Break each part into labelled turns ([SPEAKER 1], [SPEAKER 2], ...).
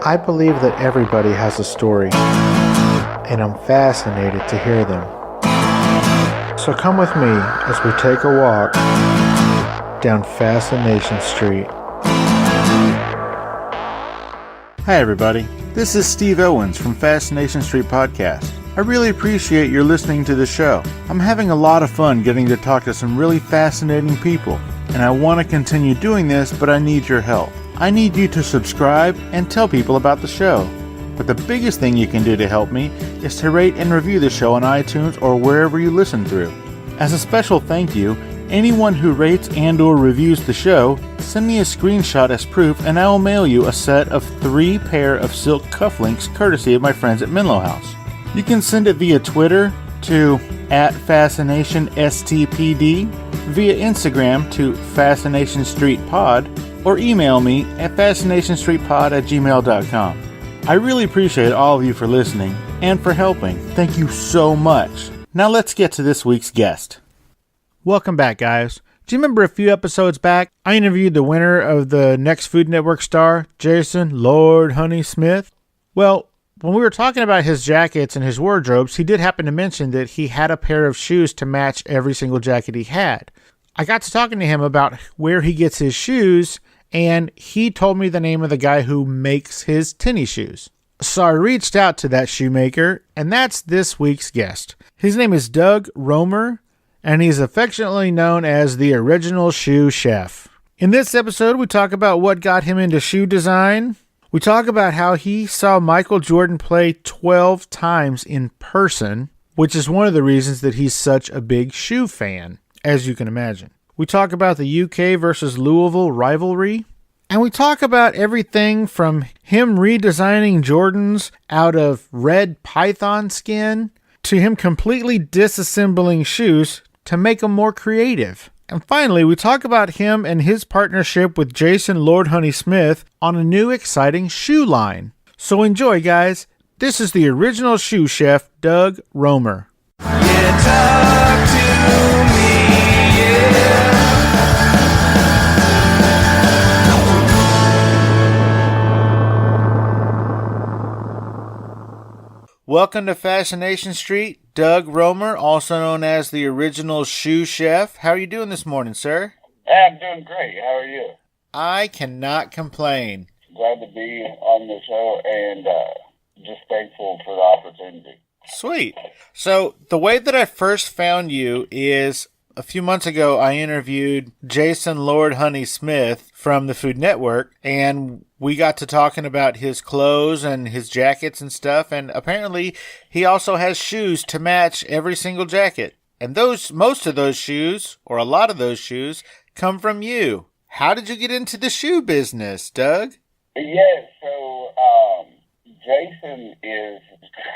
[SPEAKER 1] I believe that everybody has a story, and I'm fascinated to hear them. So come with me as we take a walk down Fascination Street. Hi everybody, this is Steve Owens from Fascination Street Podcast. I really appreciate your listening to the show. I'm having a lot of fun getting to talk to some really fascinating people, and I want to continue doing this, but I need your help. I need you to subscribe and tell people about the show. But the biggest thing you can do to help me is to rate and review the show on iTunes or wherever you listen through. As a special thank you, anyone who rates and or reviews the show, send me a screenshot as proof and I will mail you a set of 3 pair of silk cufflinks courtesy of my friends at Menlo House. You can send it via Twitter to @FascinationSTPD, via Instagram to FascinationStreetPod, or email me at FascinationStreetPod@gmail.com. I really appreciate all of you for listening and for helping. Thank you so much. Now let's get to this week's guest. Welcome back, guys. Do you remember a few episodes back, I interviewed the winner of the next Food Network star, Jason Lord Honey Smith? Well, when we were talking about his jackets and his wardrobes, he did happen to mention that he had a pair of shoes to match every single jacket he had. I got to talking to him about where he gets his shoes, and he told me the name of the guy who makes his tennis shoes. So I reached out to that shoemaker, and that's this week's guest. His name is Doug Romer, and he's affectionately known as the Original Shoe Chef. In this episode, we talk about what got him into shoe design. We talk about how he saw Michael Jordan play 12 times in person, which is one of the reasons that he's such a big shoe fan, as you can imagine. We talk about the UK versus Louisville rivalry. And we talk about everything from him redesigning Jordans out of red python skin to him completely disassembling shoes to make them more creative. And finally, we talk about him and his partnership with Jason Lord Honey Smith on a new exciting shoe line. So enjoy, guys. This is the Original Shoe Chef, Doug Romer. Yeah, talk to me, yeah. Welcome to Fascination Street, Doug Romer, also known as the Original Shoe Chef. How are you doing this morning, sir?
[SPEAKER 2] I'm doing great. How are you?
[SPEAKER 1] I cannot complain.
[SPEAKER 2] Glad to be on the show and just thankful for the opportunity.
[SPEAKER 1] Sweet. So the way that I first found you is a few months ago I interviewed Jason Lord Honey Smith from the Food Network, and we got to talking about his clothes and his jackets and stuff, and apparently he also has shoes to match every single jacket. And most of those shoes, or a lot of those shoes, come from you. How did you get into the shoe business, Doug?
[SPEAKER 2] Yes, so Jason is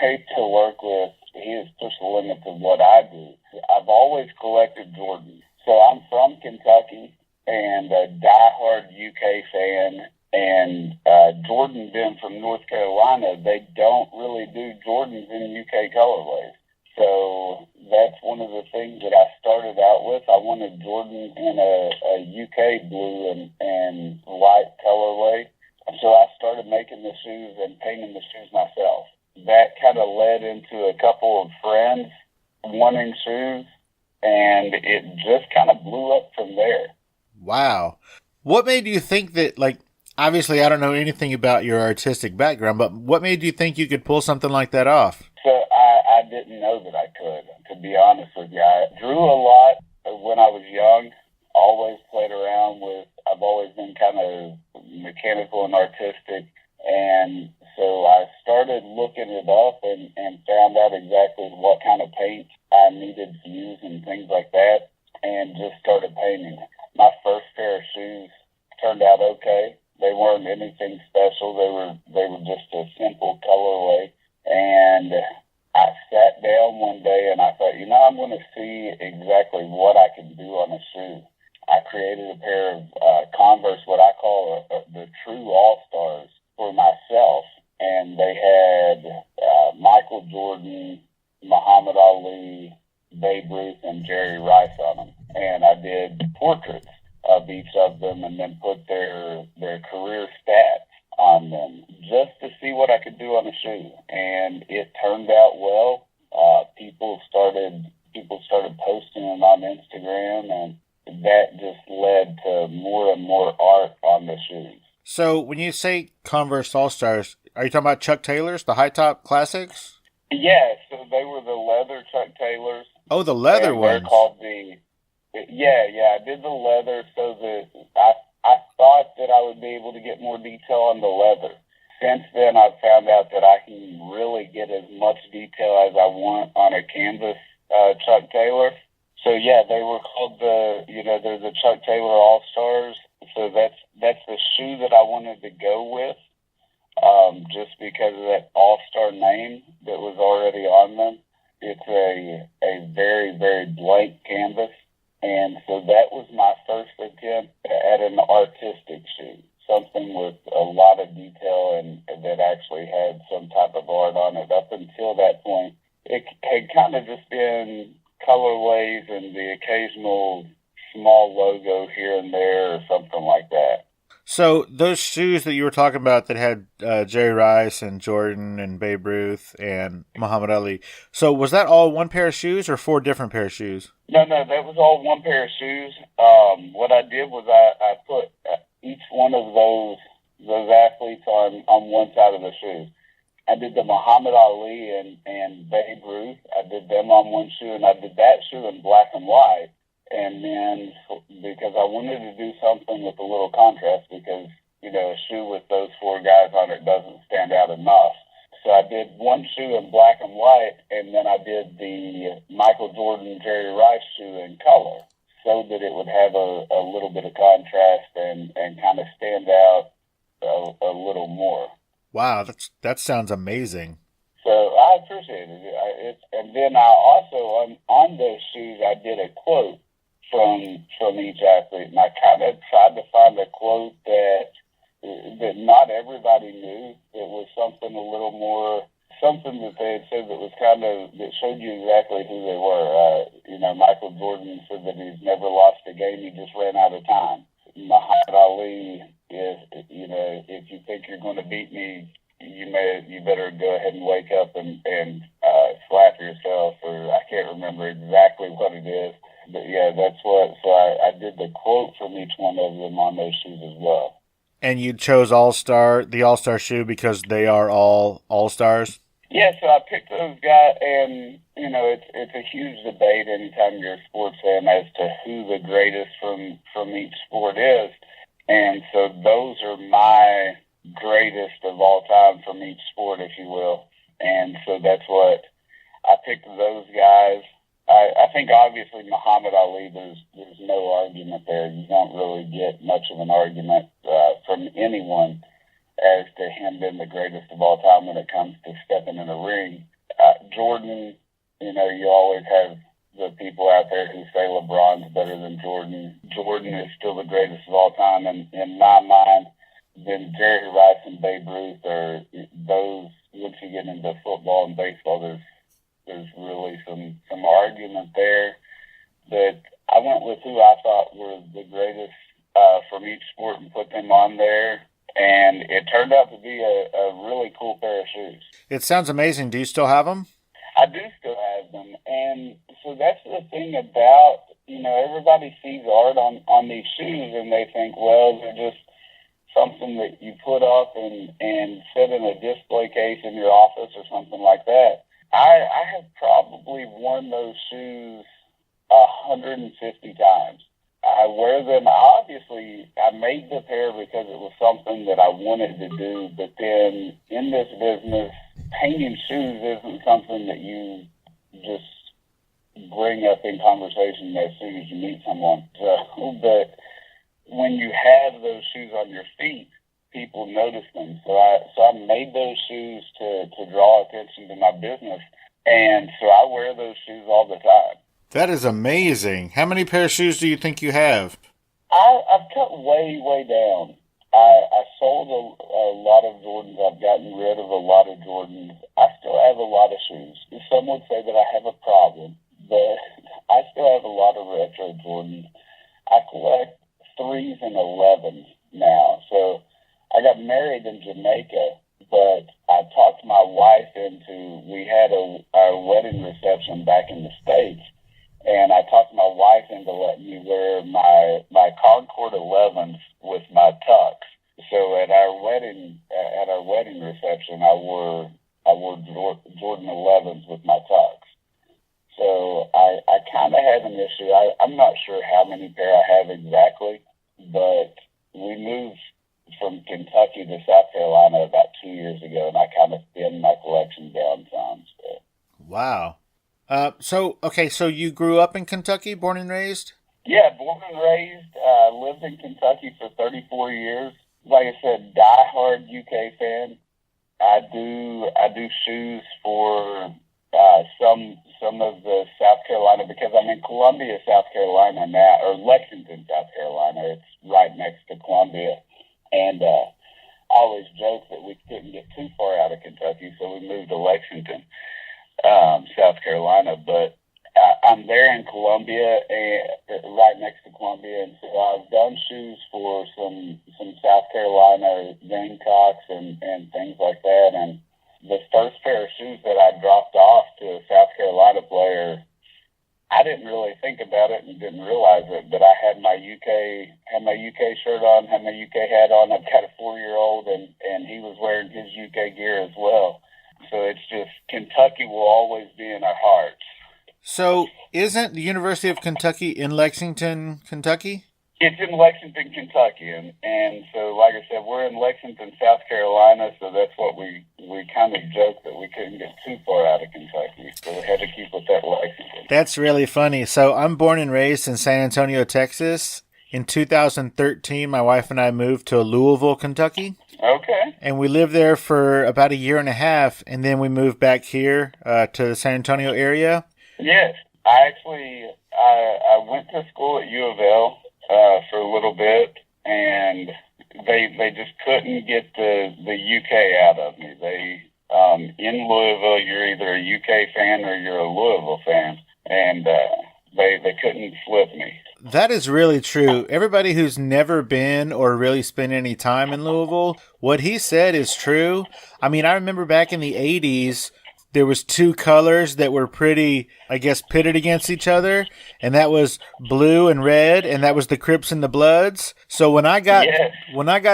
[SPEAKER 2] great to work with. He has pushed the limits of what I do. I've always collected Jordans. So I'm from Kentucky and a diehard UK fan. And Jordan being from North Carolina, they don't really do Jordans in UK colorways. So that's one of the things that I started out with. I wanted Jordan in a UK blue and white colorway. So I started making the shoes and painting the shoes myself. That kind of led into a couple of friends wanting shoes, and it just kind of blew up from there.
[SPEAKER 1] Wow. What made you think that, obviously I don't know anything about your artistic background, but what made you think you could pull something like that off?
[SPEAKER 2] So I didn't know that I could, to be honest with you. I drew a lot when I was young, always played around with, I've always been kind of mechanical and artistic, and so I started looking it up and found out exactly what kind of paint I needed to use and things like that, and just started painting. My first pair of shoes turned out okay. They weren't anything special. They were just a simple colorway. And I sat down one day and I thought, I'm going to see exactly what I can do on a shoe. I created a pair of Converse, what I call the true all-stars for myself. And they had Michael Jordan, Muhammad Ali, Babe Ruth, and Jerry Rice on them. And I did portraits of each of them and then put their career stats on them just to see what I could do on a shoe, and it turned out well. People started posting them on Instagram, and that just led to more and more art on the shoes.
[SPEAKER 1] So when you say Converse All-Stars, are you talking about Chuck Taylors, the high top classics?
[SPEAKER 2] Yeah, so they were the leather Chuck Taylors.
[SPEAKER 1] Oh, the leather ones.
[SPEAKER 2] They're called I did the leather so that I thought that I would be able to get more detail on the leather. Since then, I've found out that I can really get as much detail as I want on a canvas Chuck Taylor. So yeah, they were called they're the Chuck Taylor All-Stars. So that's the shoe that I wanted to go with, just because of that All-Star name that was already on them. It's a very, very blank canvas. And so that was my first attempt at an artistic shoe, something with a lot of detail and that actually had some type of art on it. Up until that point, it had kind of just been colorways and the occasional small logo here and there or something like that.
[SPEAKER 1] So those shoes that you were talking about that had Jerry Rice and Jordan and Babe Ruth and Muhammad Ali. So was that all one pair of shoes or 4 different pair of shoes?
[SPEAKER 2] No, that was all one pair of shoes. What I did was I put each one of those athletes on one side of the shoe. I did the Muhammad Ali and Babe Ruth. I did them on one shoe, and I did that shoe in black and white. And then, because I wanted to do something with a little contrast, because, a shoe with those 4 guys on it doesn't stand out enough. So I did one shoe in black and white, and then I did the Michael Jordan, Jerry Rice shoe in color, so that it would have a little bit of contrast and kind of stand out a little more.
[SPEAKER 1] Wow, that sounds amazing.
[SPEAKER 2] So I appreciate it. And then I also, on those shoes, I did a quote from each athlete, and I kind of tried to find a quote that not everybody knew. It was something a little more, something that they had said that showed you exactly who they were. Michael Jordan said that he's never lost a game, he just ran out of time. Muhammad Ali is, if you think you're going to beat me, you better go ahead and wake up and slap yourself, or I can't remember exactly what it is. But yeah, so I did the quote from each one of them on those shoes as well.
[SPEAKER 1] And you chose the All-Star shoe because they are all All-Stars?
[SPEAKER 2] Yeah, so I picked those guys, and, it's a huge debate anytime you're a sports fan as to who the greatest from each sport is. And so those are my greatest of all time from each sport, if you will. And so that's what I picked, those guys. I think obviously Muhammad Ali, there's no argument there. You don't really get much of an argument from anyone as to him being the greatest of all time when it comes to stepping in a ring. Jordan, you always have the people out there who say LeBron's better than Jordan. Jordan is still the greatest of all time, and in my mind, then Jerry Rice and Babe Ruth are those. Once you get into football and baseball, there's really some argument there. But I went with who I thought were the greatest from each sport and put them on there. And it turned out to be a really cool pair of shoes.
[SPEAKER 1] It sounds amazing. Do you still have them?
[SPEAKER 2] I do still have them. And so that's the thing about, everybody sees art on these shoes and they think, well, they're just something that you put up and set in a display case in your office or something like that. I have probably worn those shoes 150 times. I wear them. Obviously, I made the pair because it was something that I wanted to do. But then in this business, painting shoes isn't something that you just bring up in conversation as soon as you meet someone. So, but when you have those shoes on your feet, people notice them. So I made those shoes to draw attention to my business. And so I wear those shoes all the time.
[SPEAKER 1] That is amazing. How many pair of shoes do you think you have?
[SPEAKER 2] I've cut way, way down. I sold a lot of Jordans. I've gotten rid of a lot of Jordans. I still have a lot of shoes. Some would say that I have a problem, but I still have a lot of retro Jordans. I collect 3s and 11s now. So I got married in Jamaica, but I talked my wife into, we had our wedding reception back in the States, and I talked my wife into letting me wear my Concord 11s with my tux. So at our wedding reception, I wore Jordan 11s with my tux. So I kind of have an issue. I'm not sure how many pair I have exactly, but we moved from Kentucky to South Carolina about 2 years ago, and I kind of thinned my collection down some. So.
[SPEAKER 1] Wow. So you grew up in Kentucky, born and raised?
[SPEAKER 2] Yeah, born and raised. Lived in Kentucky for 34 years. Like I said, diehard UK fan. I do shoes for some of the South Carolina, because I'm in Columbia, South Carolina now, or Lexington, South Carolina. It's right next to Columbia, and I always joke that we couldn't get too far out of Kentucky, so we moved to Lexington, South Carolina. But I'm there in Columbia, and right next to Columbia, and so I've done shoes for some South Carolina Gamecocks and things like that. And the first pair of shoes that I dropped off to a South Carolina player, I didn't really think about it and didn't realize it, but I had my UK shirt on, had my UK hat on. I've got a 4-year-old, and he was wearing his UK gear as well. So it's just, Kentucky will always be in our hearts.
[SPEAKER 1] So isn't the University of Kentucky in Lexington, Kentucky?
[SPEAKER 2] It's in Lexington, Kentucky, and so, like I said, we're in Lexington, South Carolina, so that's what we kind of joked, that we couldn't get too far out of Kentucky, so we had to keep with that Lexington.
[SPEAKER 1] That's really funny. So I'm born and raised in San Antonio, Texas. In 2013, my wife and I moved to Louisville, Kentucky.
[SPEAKER 2] Okay.
[SPEAKER 1] And we lived there for about a year and a half, and then we moved back here to the San Antonio area.
[SPEAKER 2] Yes. I went to school at U of L for a little bit, and they just couldn't get the UK out of me. They in Louisville, you're either a UK fan or you're a Louisville fan, and they couldn't flip me.
[SPEAKER 1] That is really true. Everybody who's never been or really spent any time in Louisville, what he said is true. I mean, I remember back in the 80s, there was two colors that were pretty, I guess, pitted against each other, and that was blue and red, and that was the Crips and the Bloods. So when I got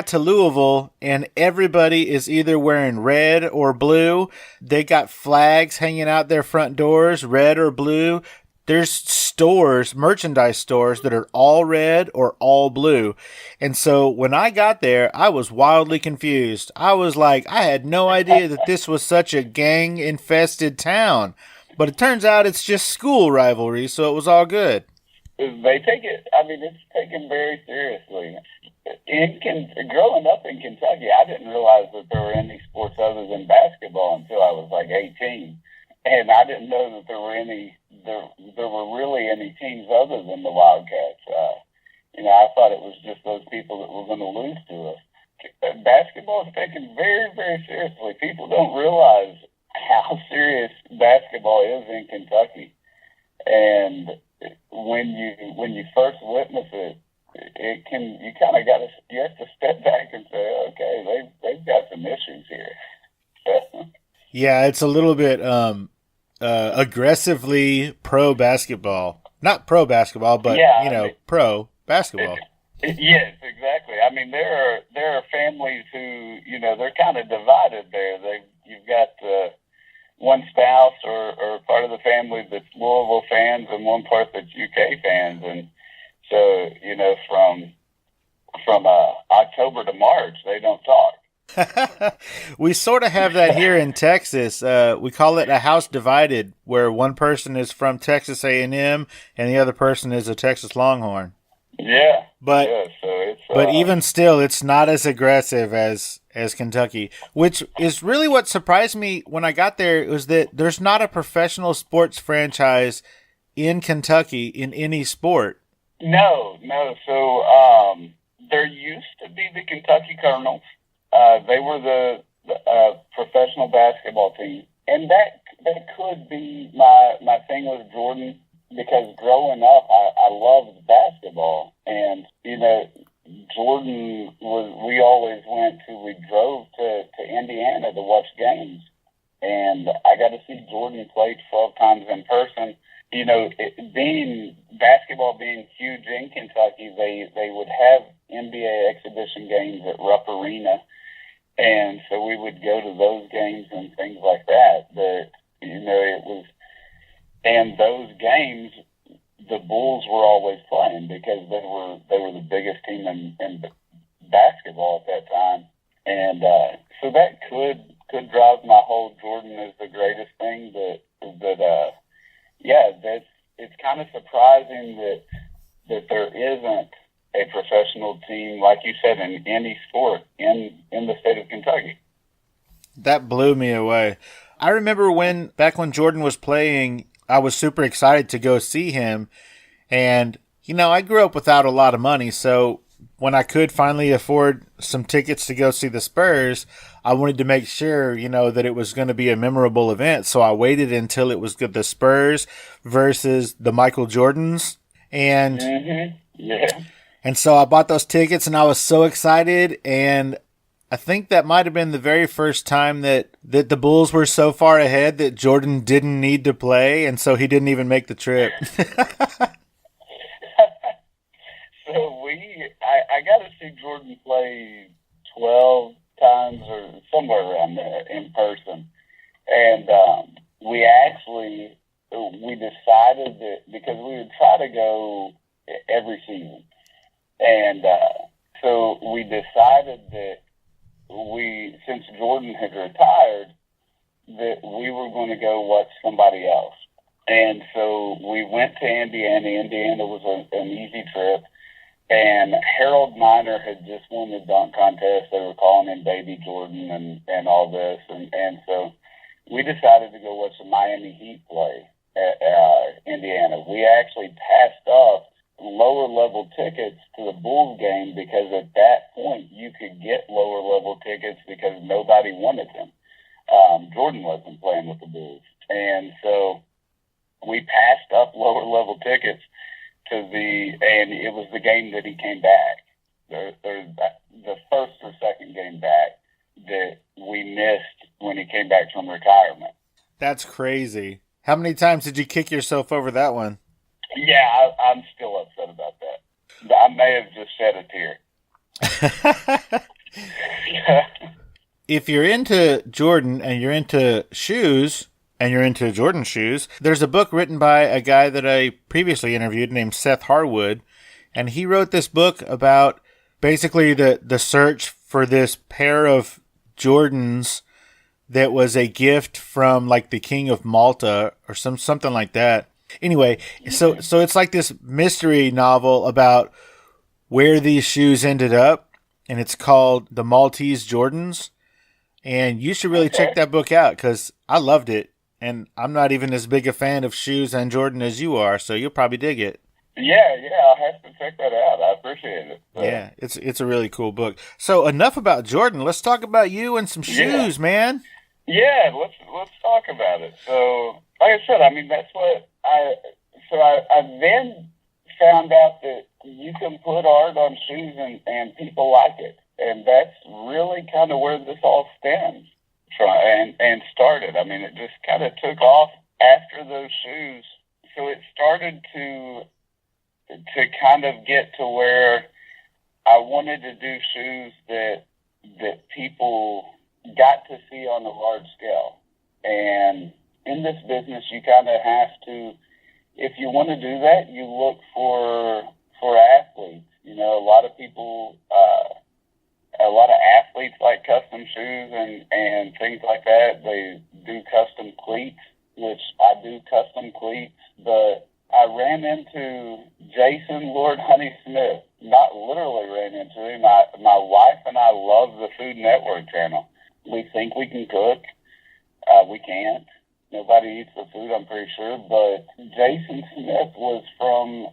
[SPEAKER 1] to Louisville, and everybody is either wearing red or blue, they got flags hanging out their front doors, red or blue. There's stores, merchandise stores, that are all red or all blue. And so when I got there, I was wildly confused. I was like, I had no idea that this was such a gang-infested town. But it turns out it's just school rivalry, so it was all good.
[SPEAKER 2] They take it, it's taken very seriously. Growing up in Kentucky, I didn't realize that there were any sports other than basketball until I was like 18. And I didn't know that there were really any teams other than the Wildcats. I thought it was just those people that were going to lose to us. Basketball is taken very, very seriously. People don't realize how serious basketball is in Kentucky. And when you first witness it, you have to step back and say, okay, they've got some issues here.
[SPEAKER 1] Yeah, it's a little bit aggressively pro basketball. Not pro basketball, but pro basketball.
[SPEAKER 2] Yes, exactly. There are families who they're kind of divided there. You've got one spouse or part of the family that's Louisville fans and one part that's UK fans, and so from October to March they don't talk.
[SPEAKER 1] We sort of have that here in Texas. We call it a house divided, where one person is from Texas A&M and the other person is a Texas Longhorn.
[SPEAKER 2] Yeah,
[SPEAKER 1] but even still, it's not as aggressive as Kentucky, which is really what surprised me when I got there. Was that there's not a professional sports franchise in Kentucky in any sport.
[SPEAKER 2] No. So there used to be the Kentucky Colonels. They were the professional basketball team, and that could be my thing with Jordan, because growing up I loved basketball, and we drove to Indiana to watch games. And I got to see Jordan play 12 times in person. You know, basketball being huge in Kentucky, they would have NBA exhibition games at Rupp Arena. And so we would go to those games and things like that. And those games, the Bulls were always playing because they were the biggest team in basketball at that time. And so that could drive my whole Jordan is the greatest thing, but it's kind of surprising that there isn't a professional team, like you said, in any sport in the state of Kentucky.
[SPEAKER 1] That blew me away. I remember back when Jordan was playing, I was super excited to go see him. And, you know, I grew up without a lot of money, so when I could finally afford some tickets to go see the Spurs, I wanted to make sure, you know, that it was going to be a memorable event. So I waited until it was the Spurs versus the Michael Jordans. And, and so I bought those tickets and I was so excited. And I think that might have been the very first time that the Bulls were so far ahead that Jordan didn't need to play. And so he didn't even make the trip.
[SPEAKER 2] So I got to see Jordan play 12 times or somewhere around there in person. And we decided that because we would try to go every season. And so we decided that since Jordan had retired, that we were going to go watch somebody else. And so we went to Indiana. Indiana was an easy trip. And Harold Miner had just won the dunk contest. They were calling him Baby Jordan and all this. And so we decided to go watch the Miami Heat play at Indiana. We actually passed up lower-level tickets to the Bulls game because at that point you could get lower-level tickets because nobody wanted them. Jordan wasn't playing with the Bulls. And so we passed up lower-level tickets and it was the game that he came back. There's the first or second game back that we missed when he came back from retirement.
[SPEAKER 1] That's crazy. How many times did you kick yourself over that one?
[SPEAKER 2] Yeah, I'm still upset about that. I may have just shed a tear.
[SPEAKER 1] If you're into Jordan and you're into shoes, and you're into Jordan shoes, there's a book written by a guy that I previously interviewed named Seth Harwood, and he wrote this book about basically the search for this pair of Jordans that was a gift from like the King of Malta or something like that. Anyway, so it's like this mystery novel about where these shoes ended up, and it's called The Maltese Jordans, and you should really check that book out because I loved it. And I'm not even as big a fan of shoes and Jordan as you are, so you'll probably dig it.
[SPEAKER 2] Yeah, I'll have to check that out. I appreciate it.
[SPEAKER 1] Yeah, it's a really cool book. So enough about Jordan. Let's talk about you and some shoes, man.
[SPEAKER 2] Yeah, let's talk about it. So, like I said, I mean that's what I then found out that you can put art on shoes and people like it, and that's really kind of where this all stems. And started. I mean, it just kind of took off after those shoes. So it started to kind of get to where I wanted to do shoes that people got to see on a large scale. And in this business, you kind of have to, if you want to do that, you look for athletes. You know, a lot of people. A lot of athletes like custom shoes and things like that. They do custom cleats, which I do custom cleats. But I ran into Jason Lord Honey Smith. Not literally ran into him. My wife and I love the Food Network channel. We think we can cook. We can't. Nobody eats the food, I'm pretty sure. But Jason Smith was from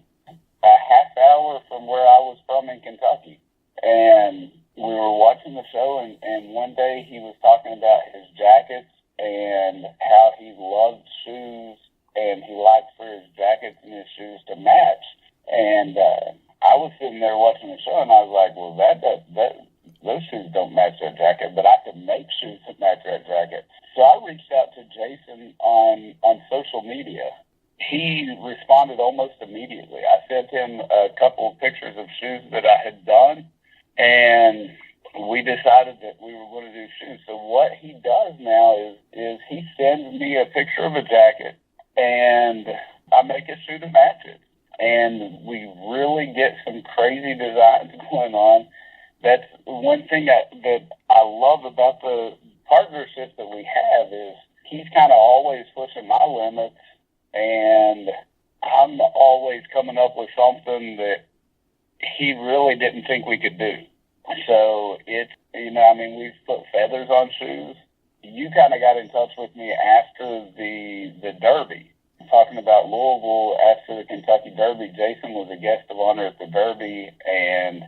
[SPEAKER 2] a half hour from where I was from in Kentucky. And we were watching the show, and one day he was talking about his jackets and how he loved shoes, and he liked for his jackets and his shoes to match. And I was sitting there watching the show, and I was like, well, those shoes don't match that jacket, but I can make shoes that match that jacket. So I reached out to Jason on social media. He responded almost immediately. I sent him a couple of pictures of shoes that I had done, and we decided that we were going to do shoes. So what he does now is he sends me a picture of a jacket, and I make a shoe to match it. And we really get some crazy designs going on. That's one thing that I love about the partnership that we have is he's kind of always pushing my limits, and I'm always coming up with something that he really didn't think we could do. So it's, we've put feathers on shoes. You kind of got in touch with me after the Derby. Talking about Louisville, after the Kentucky Derby, Jason was a guest of honor at the Derby, and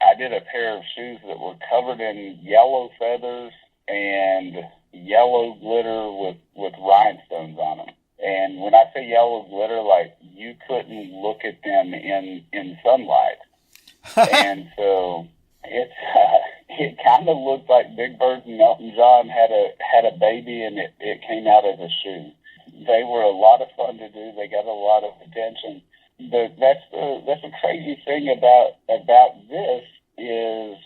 [SPEAKER 2] I did a pair of shoes that were covered in yellow feathers and yellow glitter with rhinestones on them. And when I say yellow glitter, like you couldn't look at them in sunlight. And so it kind of looked like Big Bird and Elton John had a baby, and it came out as a shoe. They were a lot of fun to do. They got a lot of attention. But that's the crazy thing about this is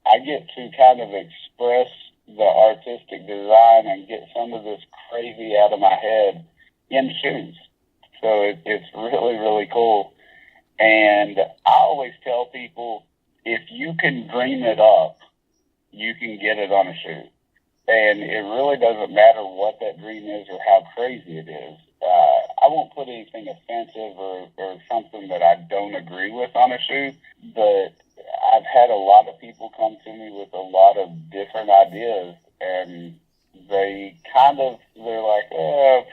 [SPEAKER 2] I get to kind of express the artistic design and get some of this crazy out of my head in shoes. So it's really, really cool. And I always tell people, if you can dream it up, you can get it on a shoe. And it really doesn't matter what that dream is or how crazy it is. I won't put anything offensive or something that I don't agree with on a shoe, but I've had a lot of people come to me with a lot of different ideas, and they're like,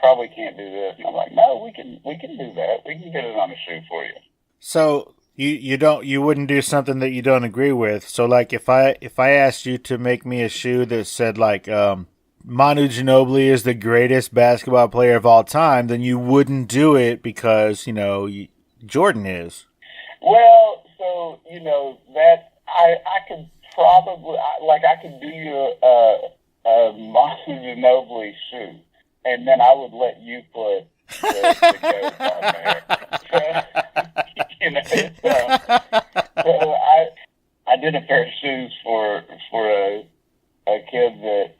[SPEAKER 2] probably can't do this. And I'm like, no, we can do that. We can get it on a shoe for you.
[SPEAKER 1] So you wouldn't do something that you don't agree with. So like if I asked you to make me a shoe that said like Manu Ginobili is the greatest basketball player of all time, then you wouldn't do it because Jordan is.
[SPEAKER 2] Well, so that I could probably I could do you a Manu Ginobili shoe, and then I would let you put the goat on there. So I did a pair of shoes for a kid that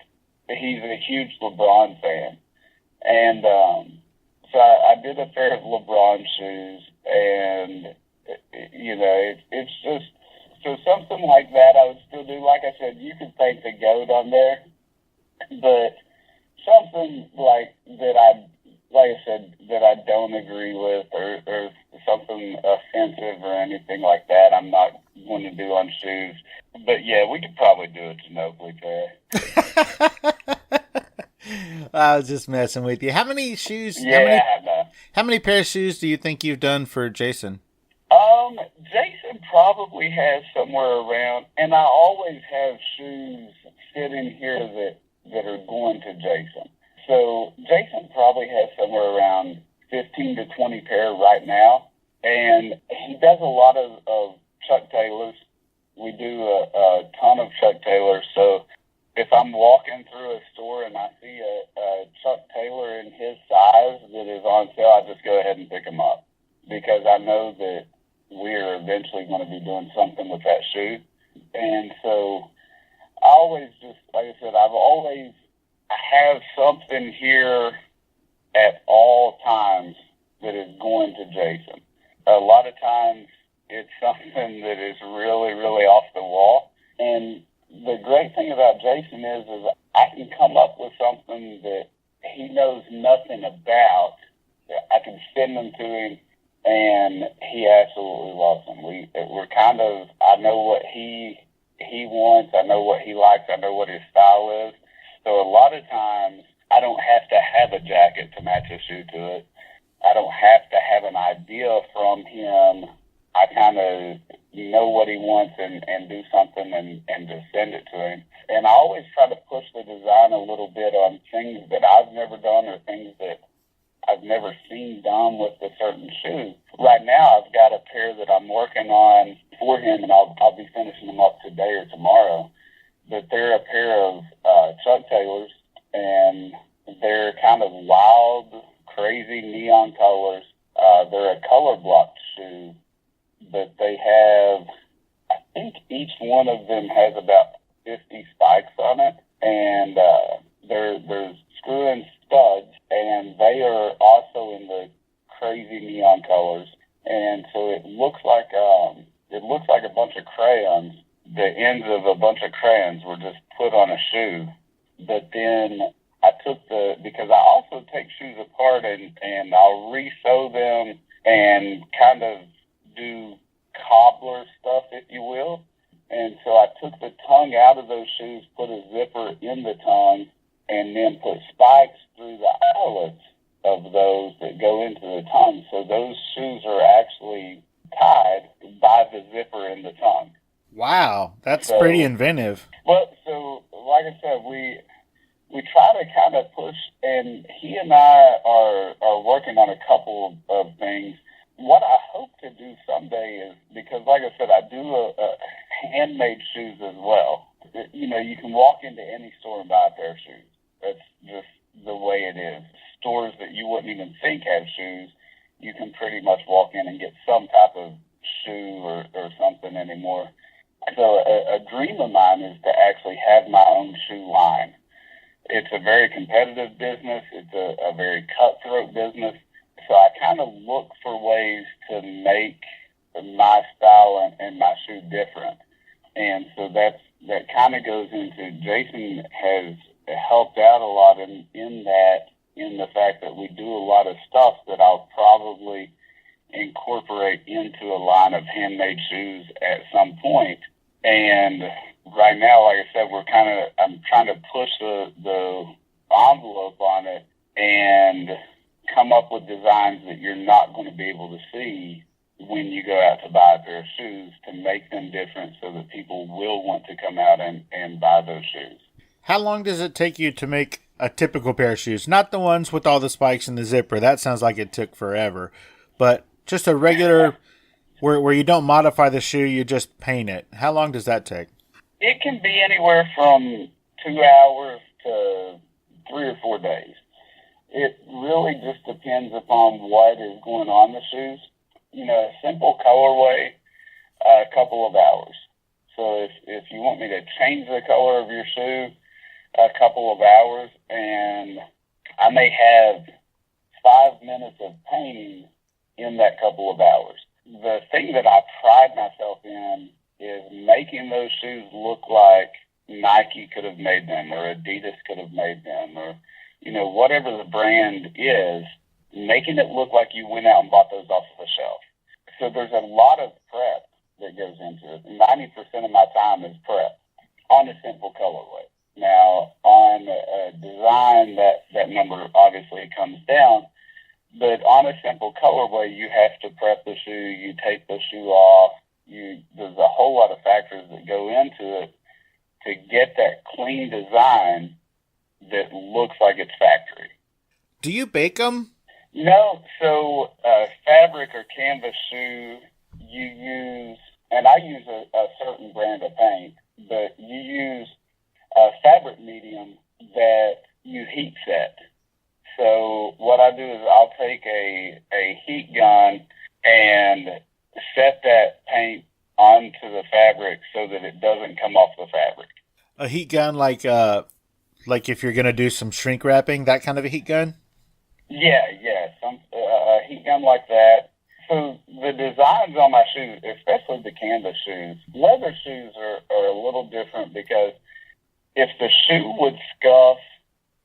[SPEAKER 2] he's a huge LeBron fan, and so I did a pair of LeBron shoes, and it's just so something like that I would still do. Like I said, you could paint the goat on there, but something like I said, that I don't agree with or something offensive or anything like that, I'm not going to do on shoes. But yeah, we could probably do a Ginobili pair.
[SPEAKER 1] I was just messing with you. How many shoes?
[SPEAKER 2] Yeah,
[SPEAKER 1] how many pair of shoes do you think you've done for Jason?
[SPEAKER 2] Jason probably has somewhere around, and I always have shoes sitting here that are going to Jason. So Jason probably has somewhere around 15 to 20 pair right now, and he does a lot of Chuck Taylors. We do a ton of Chuck Taylors. So if I'm walking through a store and I see a Chuck Taylor in his size that is on sale, I just go ahead and pick him up because I know that we're eventually going to be doing something with that shoe. And so I always just, like I said, I have something here at all times that is going to Jason. A lot of times it's something that is really, really off the wall. And the great thing about Jason is I can come up with something that he knows nothing about. I can send them to him, and he absolutely loves them. We're kind of, I know what he wants, I know what he likes, I know what his style is. So a lot of times I don't have to have a jacket to match a shoe to it. I don't have to have an idea from him. I kind of know what he wants and do something and just send it to him. And I always try to push the design a little bit on things that I've never done or things that I've never seen done with a certain shoe. Right now, I've got a pair that I'm working on for him, and I'll be finishing them up today or tomorrow. But they're a pair of Chuck Taylors, and they're kind of wild, crazy neon colors. They're a color blocked shoe, but they have, I think each one of them has about 50 spikes on it, and they're screw-in studs, and they are also in the crazy neon colors. And so it looks like a bunch of crayons. The ends of a bunch of crayons were just put on a shoe. But then I took because I also take shoes apart and I'll re-sew them and kind of do cobbler stuff, if you will. And so I took the tongue out of those shoes, put a zipper in the tongue, and then put spikes through the eyelets of those that go into the tongue. So those shoes are actually tied by the zipper in the tongue.
[SPEAKER 1] Wow, that's pretty inventive.
[SPEAKER 2] Well, so like I said, we try to kind of push, and he and I are working on a couple of things. What I hope to do someday is, because like I said, I do a handmade shoes as well. You can walk into any store and buy a pair of shoes. That's just the way it is. Stores that you wouldn't even think have shoes, you can pretty much walk in and get some type of shoe or something anymore. So a dream of mine is to actually have my own shoe line. It's a very competitive business. It's a very cutthroat business. So I kind of look for ways to make my style and my shoe different. And so that kind of goes into, Jason has helped out a lot in the fact that we do a lot of stuff that I'll probably incorporate into a line of handmade shoes at some point. And right now, like I said, I'm trying to push the envelope on it and come up with designs that you're not going to be able to see when you go out to buy a pair of shoes, to make them different so that people will want to come out and buy those shoes.
[SPEAKER 1] How long does it take you to make a typical pair of shoes? Not the ones with all the spikes and the zipper. That sounds like it took forever. But just a regular, where you don't modify the shoe, you just paint it. How long does that take?
[SPEAKER 2] It can be anywhere from 2 hours to 3 or 4 days. It really just depends upon what is going on the shoes. A simple colorway, a couple of hours. So if you want me to change the color of your shoe, a couple of hours, and I may have 5 minutes of painting in that couple of hours. The thing that I pride myself in is making those shoes look like Nike could have made them, or Adidas could have made them, or whatever the brand is, making it look like you went out and bought those off the shelf. So there's a lot of prep that goes into it. 90% of my time is prep on a simple colorway. Now, on a design, that number obviously comes down, but on a simple colorway, you have to prep the shoe, you take the shoe off, there's a whole lot of factors that go into it to get that clean design that looks like it's factory.
[SPEAKER 1] Do you bake them?
[SPEAKER 2] No, so fabric or canvas shoe, you use, and I use a certain brand of paint, but you use a fabric medium that you heat set. So what I do is I'll take a heat gun and set that paint onto the fabric so that it doesn't come off the fabric.
[SPEAKER 1] A heat gun like if you're going to do some shrink wrapping, that kind of a heat gun?
[SPEAKER 2] Yeah, a heat gun like that. So the designs on my shoes, especially the canvas shoes, leather shoes are a little different, because if the shoe would scuff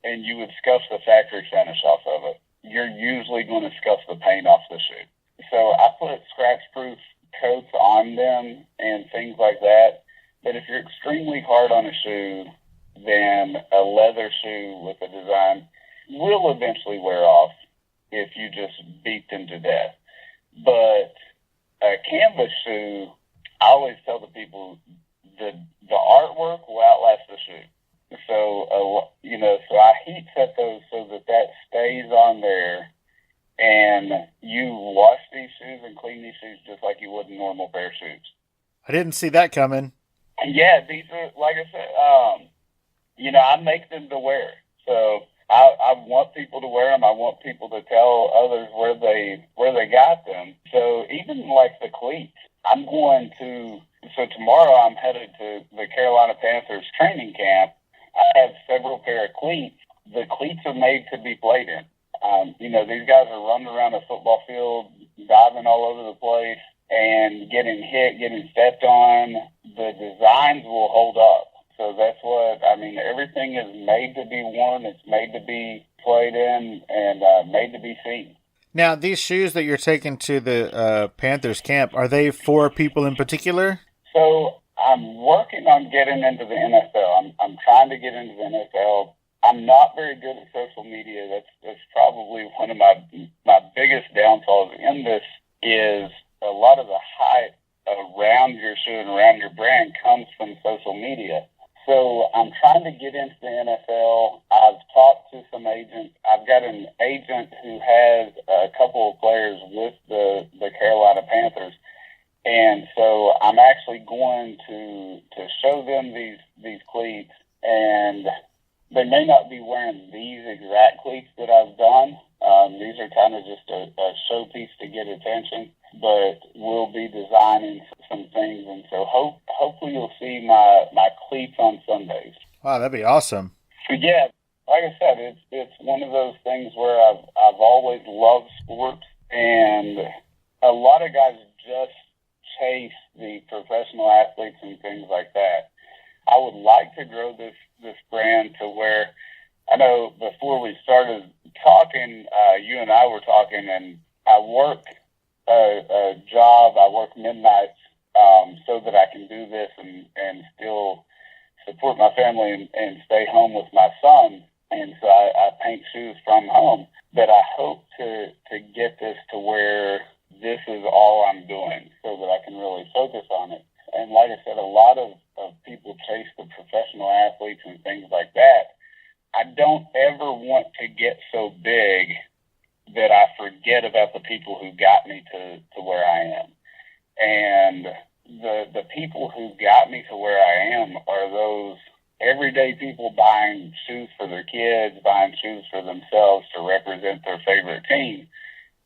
[SPEAKER 2] and you would scuff the factory finish off of it, you're usually going to scuff the paint off the shoe. So I put scratch-proof coats on them and things like that. But if you're extremely hard on a shoe, then a leather shoe with a design will eventually wear off if you just beat them to death. But a canvas shoe, I always tell the people, the artwork will outlast the shoe. So, so I heat set those so that stays on there,
[SPEAKER 1] didn't see that coming.
[SPEAKER 2] Yeah, these are, like I said, I make them to wear. So I want people to wear them. I want people to tell others where they got them. So even like the cleats, so tomorrow I'm headed to the Carolina Panthers training camp. I have several pair of cleats. The cleats are made to be played in. These guys are running around a football field, diving all over the place, and getting hit, getting stepped on. The designs will hold up. So that's everything is made to be worn. It's made to be played in and made to be seen.
[SPEAKER 1] Now, these shoes that you're taking to the Panthers camp, are they for people in particular?
[SPEAKER 2] So I'm working on getting into the NFL. I'm trying to get into the NFL. I'm not very good at social media. That's probably one of my biggest downfalls in this is a lot of the hype around your shoe and around your brand comes from social media. So I'm trying to get into the NFL. I've talked to some agents. I've got an agent who has a couple of players with the Carolina Panthers. And so I'm actually going to show them these cleats, and they may not be wearing these exact cleats that I've done. These are kind of just a showpiece to get attention, but we'll be designing some things, and so hopefully you'll see my cleats on Sundays.
[SPEAKER 1] Wow, that'd be awesome.
[SPEAKER 2] So yeah, like I said, it's one of those things where I've always loved sports, and a lot of guys just chase the professional athletes and things like that. I would like to grow this brand to where, I know before we started talking, you and I were talking, and I work a job. I work midnights so that I can do this and still support my family and stay home with my son. And so I paint shoes from home. But I hope to get this to where this is all I'm doing so that I can really focus on it. And like I said, a lot of people chase the professional athletes and things like that. I don't ever want to get so big that I forget about the people who got me to where I am. And the people who got me to where I am are those everyday people buying shoes for their kids, buying shoes for themselves to represent their favorite team.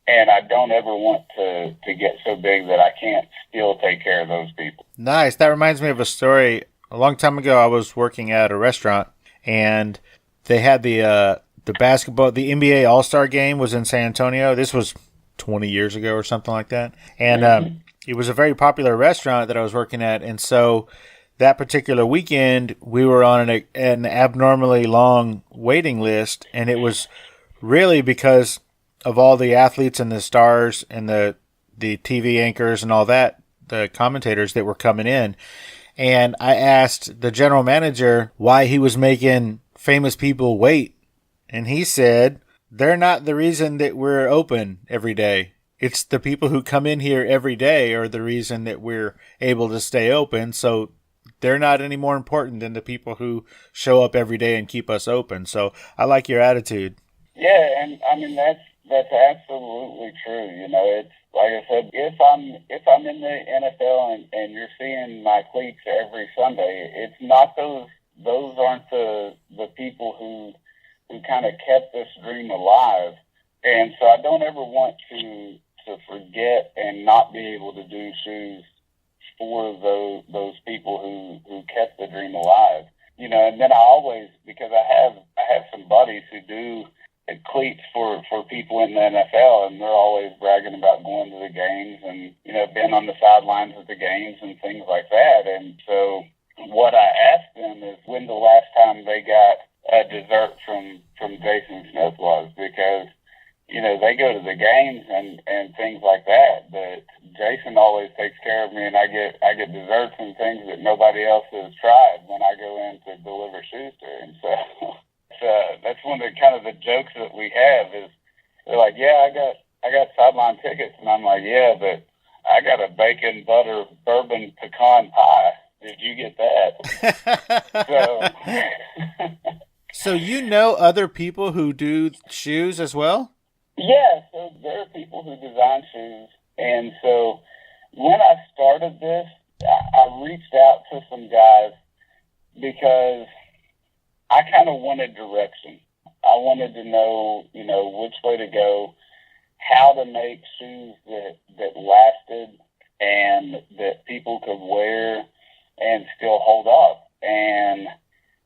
[SPEAKER 2] And I don't ever want to get so big that I can't still take care of those people.
[SPEAKER 1] Nice. That reminds me of a story. A long time ago, I was working at a restaurant, and they had the basketball, the NBA All-Star game was in San Antonio. This was 20 years ago or something like that. And it was a very popular restaurant that I was working at. And so that particular weekend, we were on an abnormally long waiting list, and it was really because of all the athletes and the stars and the TV anchors and all that, the commentators that were coming in. And I asked the general manager why he was making famous people wait. And he said, they're not the reason that we're open every day. It's the people who come in here every day are the reason that we're able to stay open. So they're not any more important than the people who show up every day and keep us open. So I like your attitude.
[SPEAKER 2] Yeah, and I mean that's absolutely true. It's like I said, if I'm in the NFL and you're seeing my cleats every Sunday, it's not those aren't the people who kind of kept this dream alive. And so I don't ever want to forget and not be able to do shoes for those people who kept the dream alive. And then I always, because I have some buddies who do cleats for people in the NFL, and they're always bragging about going to the games and, being on the sidelines of the games and things like that. And so what I asked them is when the last time they got a dessert from Jason Smith was, because, they go to the games and things like that, but Jason always takes care of me, and I get desserts and things that nobody else has tried when I go in to deliver shoes to him. So that's one of the kind of the jokes that we have is they're like, yeah, I got sideline tickets, and I'm like, yeah, but I got a bacon butter bourbon pecan pie. Did you get that?
[SPEAKER 1] So other people who do shoes as well?
[SPEAKER 2] Yeah, so there are people who design shoes, and so when I started this, I reached out to some guys because I kind of wanted direction. I wanted to know, which way to go, how to make shoes that lasted and that people could wear and still hold up. And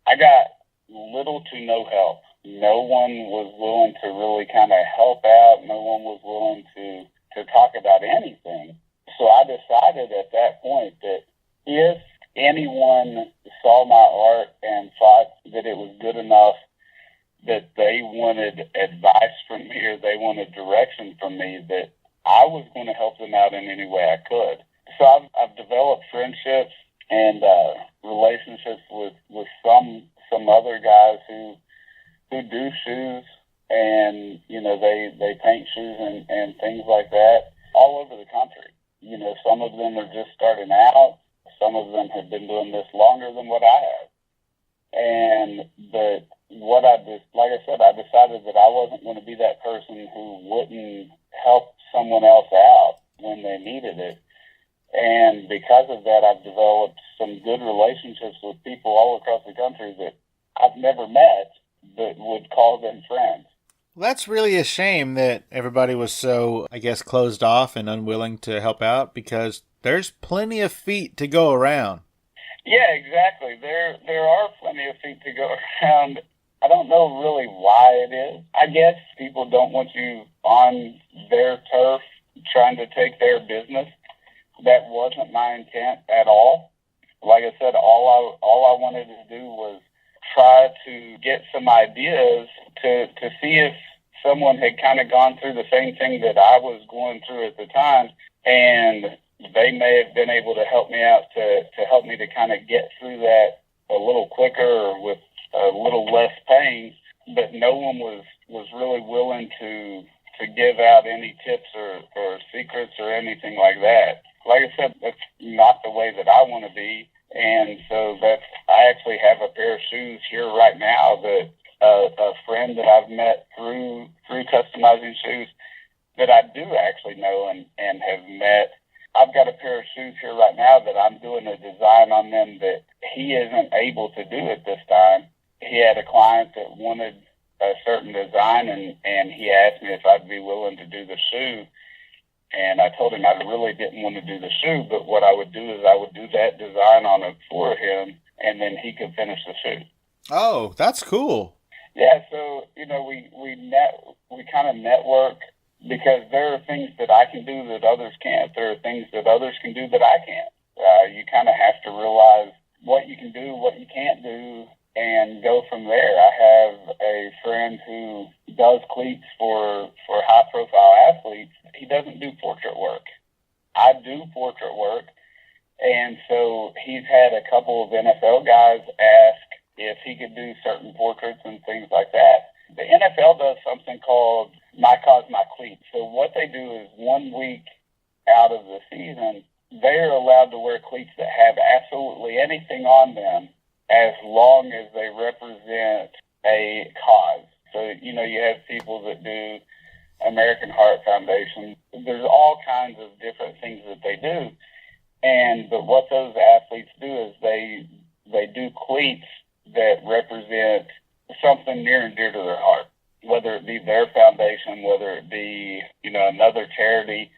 [SPEAKER 2] I got little to no help. No one was willing to really kind of help out. No one was willing to talk about anything. So I decided at that point that if anyone saw my art and thought that it was good enough, that they wanted advice from me or they wanted direction from me, that I was going to help them out in any way I could. So I've developed friendships and relationships with some other guys who do shoes, and they paint shoes and things like that all over the country. Some of them are just starting out. Some of them have been doing this longer than what I have. But what like I said, I decided that I wasn't going to be that person who wouldn't help someone else out when they needed it. And because of that, I've developed some good relationships with people all across the country that I've never met, but would call them friends.
[SPEAKER 1] Well, that's really a shame that everybody was so, I guess, closed off and unwilling to help out, because there's plenty of feet to go around.
[SPEAKER 2] Yeah, exactly. There are plenty of feet to go around. I don't know really why it is. I guess people don't want you on their turf trying to take their business. That wasn't my intent at all. Like I said, all I wanted to do was try to get some ideas to see if someone had kind of gone through the same thing that I was going through at the time, and they may have been able to help me out to help me to kind of get through that a little quicker or with a little less pain. But no one was really willing to give out any tips or secrets or anything like that. Like I said, that's not the way that I want to be. And so I actually have a pair of shoes here right now that a friend that I've met through customizing shoes that I do actually know and have met. I've got a pair of shoes here right now that I'm doing a design on them that he isn't able to do at this time. He had a client that wanted a certain design, and he asked me if I'd be willing to do the shoe. And I told him I really didn't want to do the shoe, but what I would do is I would do that design on it for him, and then he could finish the shoe.
[SPEAKER 1] Oh, that's cool.
[SPEAKER 2] Yeah, so we kind of network, because there are things that I can do that others can't. There are things that others can do that I can't. You kind of have to realize what you can do, what you can't do, and go from there. I have a friend who does cleats for high-profile athletes. He doesn't do portrait work. I do portrait work, and so he's had a couple of NFL guys ask if he could do certain portraits and things like that. The NFL does something called My Cause, My Cleats. So what they do is 1 week out of the season, they're allowed to wear cleats that have absolutely anything on them as long as they represent a cause. So, you have people that do American Heart Foundation. There's all kinds of different things that they do. But what those athletes do is they do cleats that represent something near and dear to their heart, whether it be their foundation, whether it be, another charity,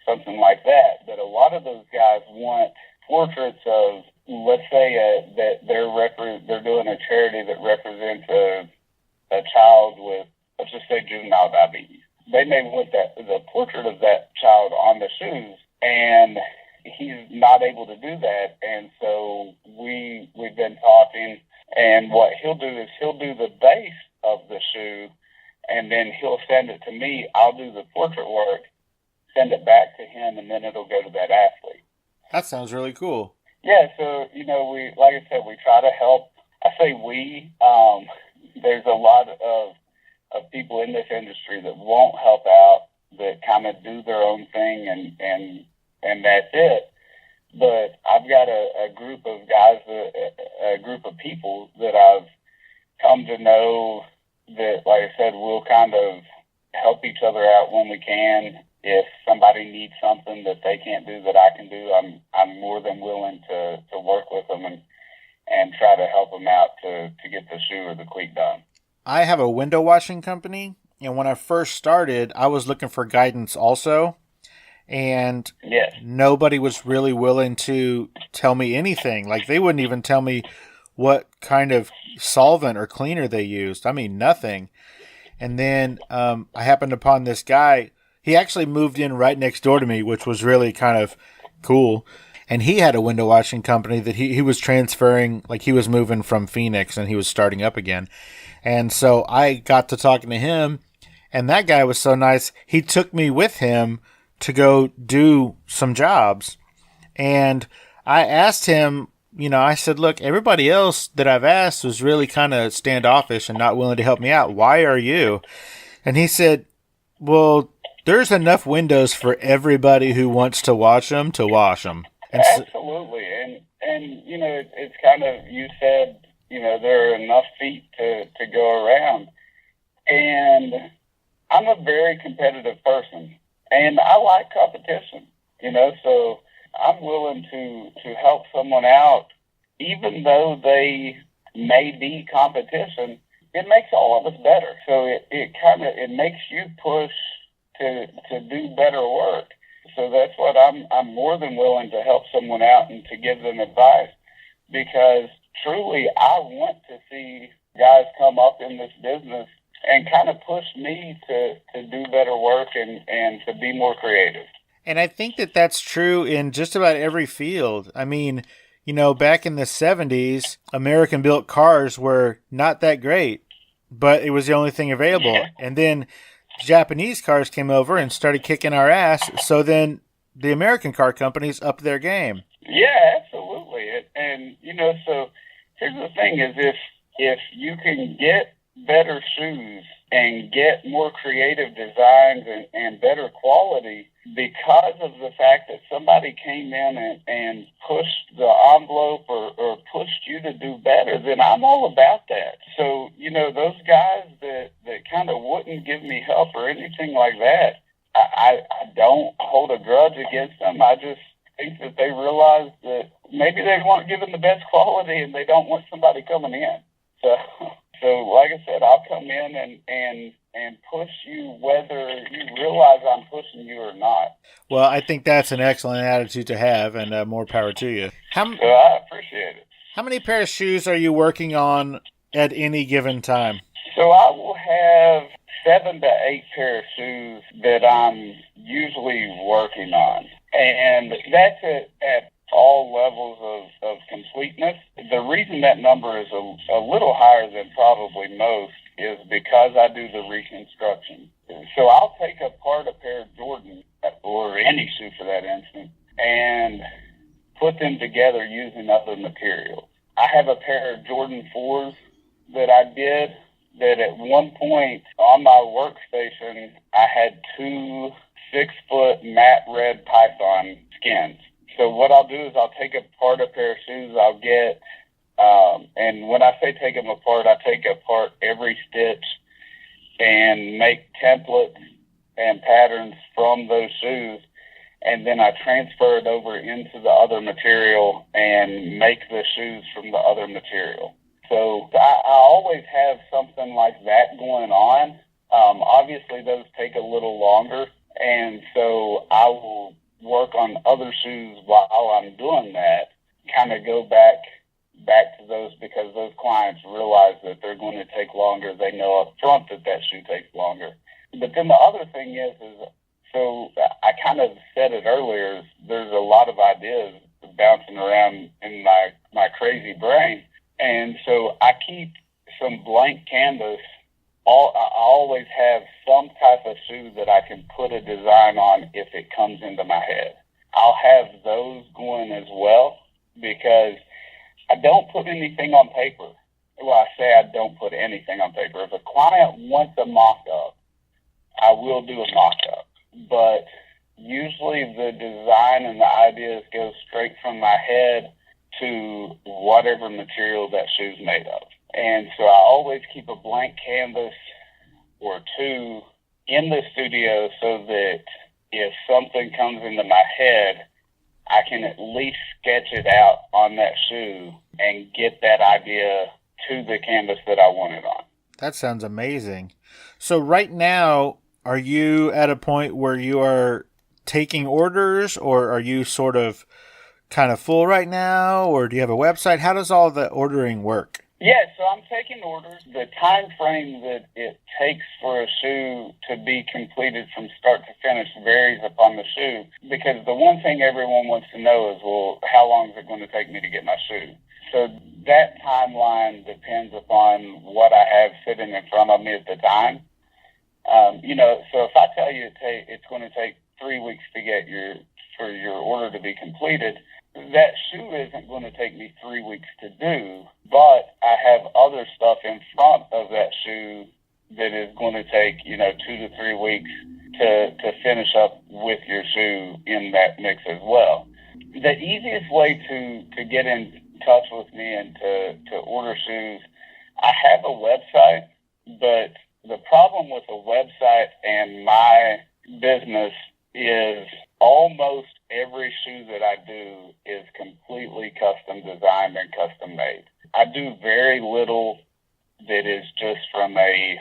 [SPEAKER 2] something like that. But a lot of those guys want portraits of, let's say that they're doing a charity that represents a child with, let's just say, juvenile diabetes. They may want the portrait of that child on the shoes, and he's not able to do that. And so we've been talking, and what he'll do is he'll do the base of the shoe, and then he'll send it to me. I'll do the portrait work, send it back to him, and then it'll go to that athlete.
[SPEAKER 1] That sounds really cool.
[SPEAKER 2] Yeah, so, we, like I said, we try to help. I say we. There's a lot of people in this industry that won't help out, that kind of do their own thing, and that's it. But I've got a group of guys, a group of people that I've come to know that, like I said, we'll kind of help each other out when we can. if somebody needs something that they can't do that I can do, I'm more than willing to work with them and try to help them out to get the shoe or the cleat done.
[SPEAKER 1] I have a window washing company, and when I first started, I was looking for guidance also. And
[SPEAKER 2] yes,
[SPEAKER 1] nobody was really willing to tell me anything. Like, they wouldn't even tell me what kind of solvent or cleaner they used. I mean, nothing. And then I happened upon this guy. He actually moved in right next door to me, which was really kind of cool. And he had a window washing company that he was transferring, like he was moving from Phoenix and he was starting up again. And so I got to talking to him, and that guy was so nice. He took me with him to go do some jobs. And I asked him, I said, look, everybody else that I've asked was really kind of standoffish and not willing to help me out. Why are you? And he said, well, there's enough windows for everybody who wants to wash them to wash them. And
[SPEAKER 2] absolutely. And it's kind of, you said, there are enough feet to go around. And I'm a very competitive person. And I like competition, so I'm willing to help someone out, even though they may be competition. It makes all of us better. So it makes you push to do better work. So that's what I'm more than willing to help someone out and to give them advice, because truly I want to see guys come up in this business and kind of push me to do better work and to be more creative.
[SPEAKER 1] And I think that that's true in just about every field. I mean, back in the 70s, American-built cars were not that great, but it was the only thing available. Yeah. And then Japanese cars came over and started kicking our ass, so then the American car companies upped their game.
[SPEAKER 2] Yeah, absolutely. And so here's the thing is if you can get better shoes and get more creative designs and better quality because of the fact that somebody came in and pushed the envelope or pushed you to do better, then I'm all about that. So, those guys that kind of wouldn't give me help or anything like that, I don't hold a grudge against them. I just think that they realize that maybe they weren't given the best quality and they don't want somebody coming in. So like I said, I'll come in and push you whether you realize I'm pushing you or not.
[SPEAKER 1] Well, I think that's an excellent attitude to have, and more power to you.
[SPEAKER 2] So I appreciate it.
[SPEAKER 1] How many pairs of shoes are you working on at any given time?
[SPEAKER 2] So I will have 7 to 8 pair of shoes that I'm usually working on. And that's at all levels of completeness. The reason that number is a little higher than probably most is because I do the reconstruction. So I'll take apart a pair of Jordan, or any shoe for that instance, and put them together using other materials. I have a pair of Jordan 4s that I did that at one point on my workstation, I had 2 6-foot matte red python skins. So what I'll do is I'll take apart a pair of shoes. I'll get, and when I say take them apart, I take apart every stitch and make templates and patterns from those shoes. And then I transfer it over into the other material and make the shoes from the other material. So I always have something like that going on. Obviously, those take a little longer. And so I will work on other shoes while I'm doing that, kind of go back to those because those clients realize that they're going to take longer. They know up front that shoe takes longer. But then the other thing is so I kind of said it earlier, there's a lot of ideas bouncing around in my crazy brain. And so I keep some blank canvas. I always have some type of shoe that I can put a design on if it comes into my head. I'll have those going as well because I don't put anything on paper. Well, I say I don't put anything on paper. If a client wants a mock-up, I will do a mock-up. But usually the design and the ideas go straight from my head to whatever material that shoe's made of. And so I always keep a blank canvas or 2 in the studio so that if something comes into my head, I can at least sketch it out on that shoe and get that idea to the canvas that I want it on.
[SPEAKER 1] That sounds amazing. So right now, are you at a point where you are taking orders, or are you sort of kind of full right now, or do you have a website? How does all the ordering work?
[SPEAKER 2] Yeah, so I'm taking orders. The time frame that it takes for a shoe to be completed from start to finish varies upon the shoe, because the one thing everyone wants to know is, well, how long is it going to take me to get my shoe? So that timeline depends upon what I have sitting in front of me at the time. So if I tell you it's going to take 3 weeks to get for your order to be completed, that shoe isn't going to take me 3 weeks to do, but I have other stuff in front of that shoe that is going to take, 2 to 3 weeks to finish up with your shoe in that mix as well. The easiest way to get in touch with me and to order shoes, I have a website, but the problem with a website and my business is almost every shoe that I do is completely custom designed and custom made. I do very little that is just from a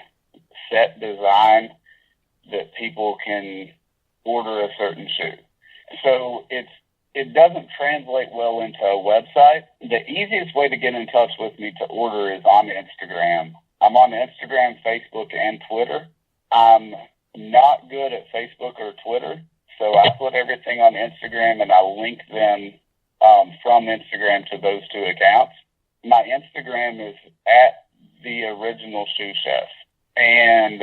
[SPEAKER 2] set design that people can order a certain shoe. So it doesn't translate well into a website. The easiest way to get in touch with me to order is on Instagram. I'm on Instagram, Facebook, and Twitter. I'm not good at Facebook or Twitter, so I put everything on Instagram and I link them from Instagram to those two accounts. My Instagram is at the original shoe chef, and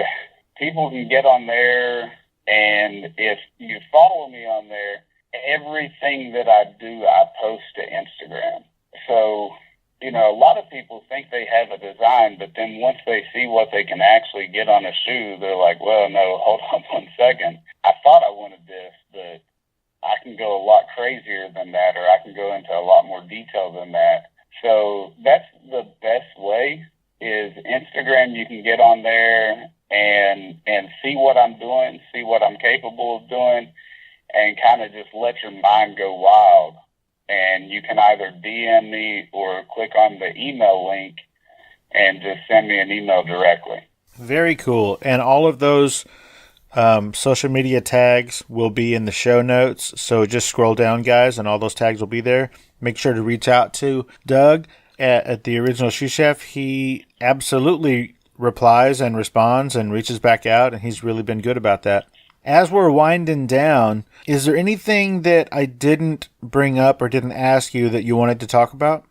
[SPEAKER 2] people can get on there, and if you follow me on there, everything that I do, I post to Instagram. So, a lot of people think they have a design, but then once they see what they can actually get on a shoe, they're like, well, no, hold on 1 second. I thought I wanted this, but I can go a lot crazier than that, or I can go into a lot more detail than that. So that's the best way is Instagram. You can get on there and see what I'm doing, see what I'm capable of doing, and kind of just let your mind go wild. And you can either DM me or click on the email link and just send me an email directly.
[SPEAKER 1] Very cool. And all of those social media tags will be in the show notes. So just scroll down, guys, and all those tags will be there. Make sure to reach out to Doug at the Original Shoe Chef. He absolutely replies and responds and reaches back out, and he's really been good about that. As we're winding down, is there anything that I didn't bring up or didn't ask you that you wanted to talk about?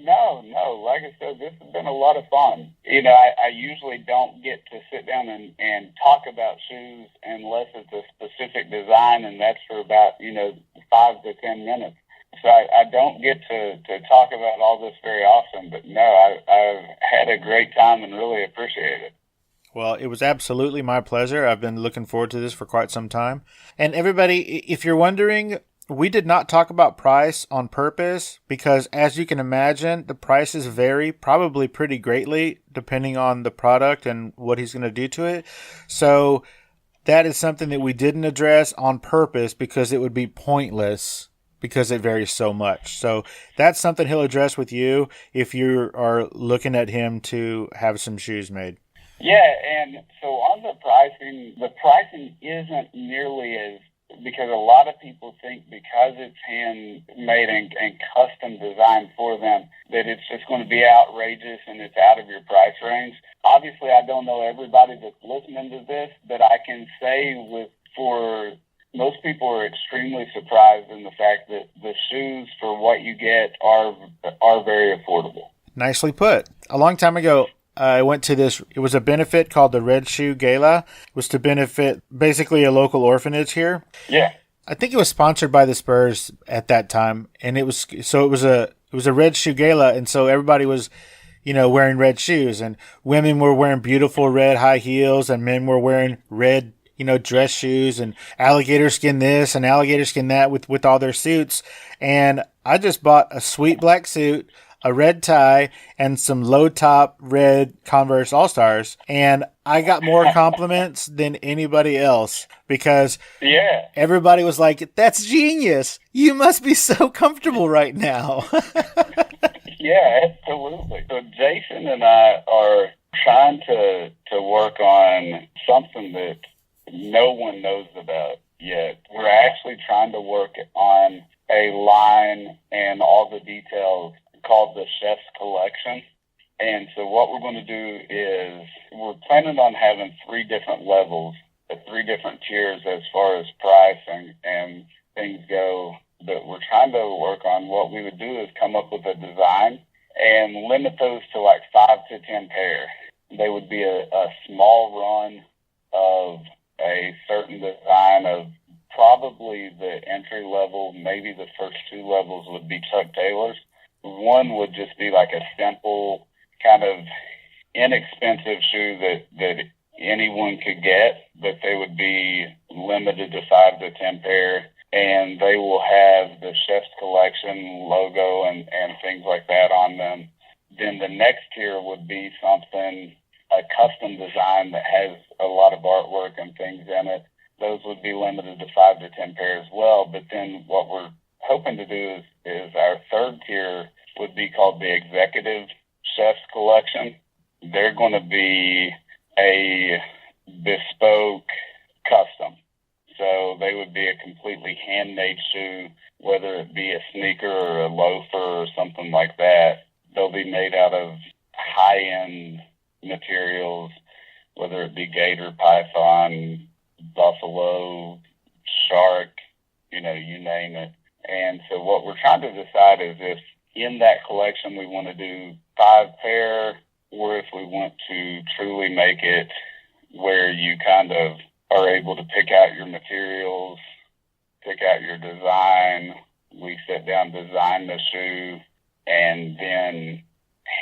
[SPEAKER 2] No. Like I said, this has been a lot of fun. I usually don't get to sit down and talk about shoes unless it's a specific design, and that's for about, 5 to 10 minutes. So I don't get to talk about all this very often, but no, I've had a great time and really appreciate it.
[SPEAKER 1] Well, it was absolutely my pleasure. I've been looking forward to this for quite some time. And everybody, if you're wondering, we did not talk about price on purpose because, as you can imagine, the prices vary probably pretty greatly depending on the product and what he's going to do to it. So that is something that we didn't address on purpose because it would be pointless because it varies so much. So that's something he'll address with you if you are looking at him to have some shoes made.
[SPEAKER 2] Yeah, and so on the pricing isn't nearly as, because a lot of people think because it's handmade and custom designed for them that it's just going to be outrageous and it's out of your price range. Obviously, I don't know everybody that's listening to this, but I can say for most people are extremely surprised in the fact that the shoes for what you get are very affordable.
[SPEAKER 1] Nicely put. A long time ago, I went to this, it was a benefit called the Red Shoe Gala. It was to benefit basically a local orphanage here.
[SPEAKER 2] Yeah.
[SPEAKER 1] I think it was sponsored by the Spurs at that time. And it was a Red Shoe Gala. And so everybody was, wearing red shoes, and women were wearing beautiful red high heels, and men were wearing red, dress shoes, and alligator skin this and alligator skin that with all their suits. And I just bought a sweet black suit. a red tie, and some low-top red Converse All-Stars. And I got more compliments than anybody else because everybody was like, that's genius. You must be so comfortable right now.
[SPEAKER 2] Yeah, absolutely. So Jason and I are trying to work on something that no one knows about yet. We're actually trying to work on a line and all the details called the Chef's Collection. And so what we're going to do is we're planning on having 3 different levels, 3 different tiers as far as pricing and things go. But we're trying to work on what we would do is come up with a design and limit those to like 5 to 10 pair. They would be a small run of a certain design of probably the entry level, maybe the first 2 levels would be Chuck Taylors. One would just be like a simple kind of inexpensive shoe that anyone could get, but they would be limited to 5 to 10 pair. And they will have the Chef's Collection logo and things like that on them. Then the next tier would be something, a custom design that has a lot of artwork and things in it. Those would be limited to 5 to 10 pair as well. But then what we're hoping to do is our third tier would be called the Executive Chef's Collection. They're going to be a bespoke custom. So they would be a completely handmade shoe, whether it be a sneaker or a loafer or something like that. They'll be made out of high-end materials, whether it be gator, python, buffalo, shark, you name it. And so what we're trying to decide is if in that collection we want to do 5 pair, or if we want to truly make it where you kind of are able to pick out your materials, pick out your design. We sit down, design the shoe, and then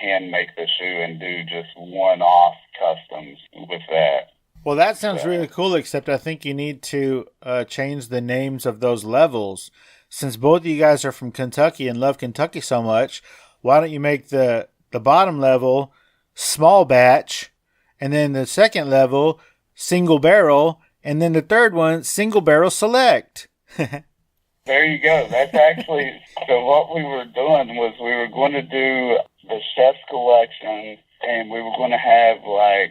[SPEAKER 2] hand make the shoe and do just one-off customs with that.
[SPEAKER 1] Well, that sounds really cool, except I think you need to change the names of those levels. Since both of you guys are from Kentucky and love Kentucky so much, why don't you make the bottom level small batch, and then the second level single barrel, and then the third one, single barrel select.
[SPEAKER 2] There you go. That's actually, so what we were doing was we were going to do the Chef's Collection, and we were going to have like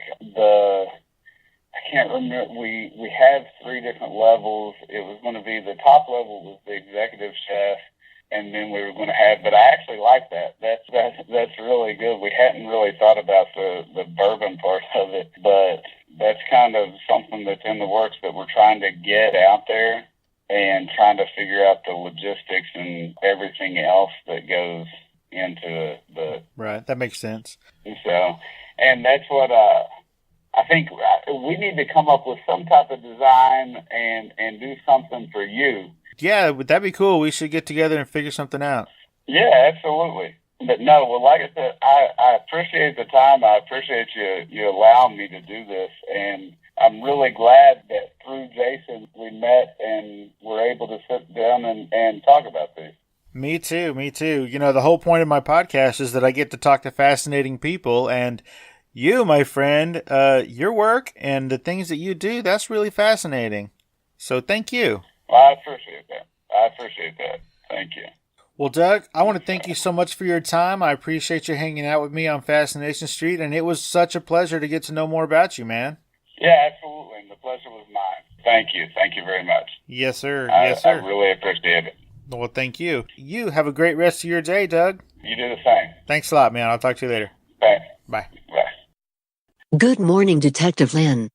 [SPEAKER 2] I can't remember, we had 3 different levels. It was going to be the top level was the Executive Chef, and then we were going to have, but I actually like that. That's really good. We hadn't really thought about the bourbon part of it, but that's kind of something that's in the works that we're trying to get out there and trying to figure out the logistics and everything else that goes into the
[SPEAKER 1] Right, that makes sense.
[SPEAKER 2] So, and that's what I think we need to come up with some type of design and do something for you.
[SPEAKER 1] Yeah, would that be cool? We should get together and figure something out.
[SPEAKER 2] Yeah, absolutely. But no, well, like I said, I appreciate the time. I appreciate you allowing me to do this. And I'm really glad that through Jason we met and were able to sit down and talk about this.
[SPEAKER 1] Me too. The whole point of my podcast is that I get to talk to fascinating people, and you, my friend, your work and the things that you do, that's really fascinating. So thank you.
[SPEAKER 2] Well, I appreciate that. Thank you.
[SPEAKER 1] Well, Doug, I want to thank you so much for your time. I appreciate you hanging out with me on Fascination Street, and it was such a pleasure to get to know more about you, man.
[SPEAKER 2] Yeah, absolutely. And the pleasure was mine. Thank you. Thank you very much.
[SPEAKER 1] Yes, sir.
[SPEAKER 2] I really appreciate it.
[SPEAKER 1] Well, thank you. You have a great rest of your day, Doug.
[SPEAKER 2] You do the same.
[SPEAKER 1] Thanks a lot, man. I'll talk to you later.
[SPEAKER 2] Thanks.
[SPEAKER 1] Bye.
[SPEAKER 2] Bye.
[SPEAKER 3] Good morning, Detective Lynn.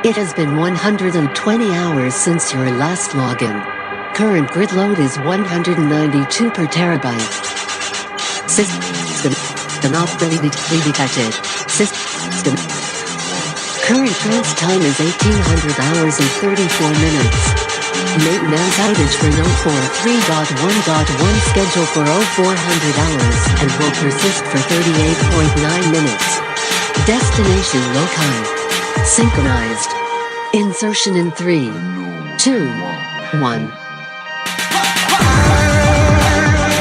[SPEAKER 3] It has been 120 hours since your last login. Current grid load is 192 per terabyte. System anomaly detected. System. Current trans time is 1800 hours and 34 minutes. Maintenance outage for node 43.1.1 scheduled for 0400 hours and will persist for 38.9 minutes. Destination locale. Synchronized. Insertion in 3, 2, 1.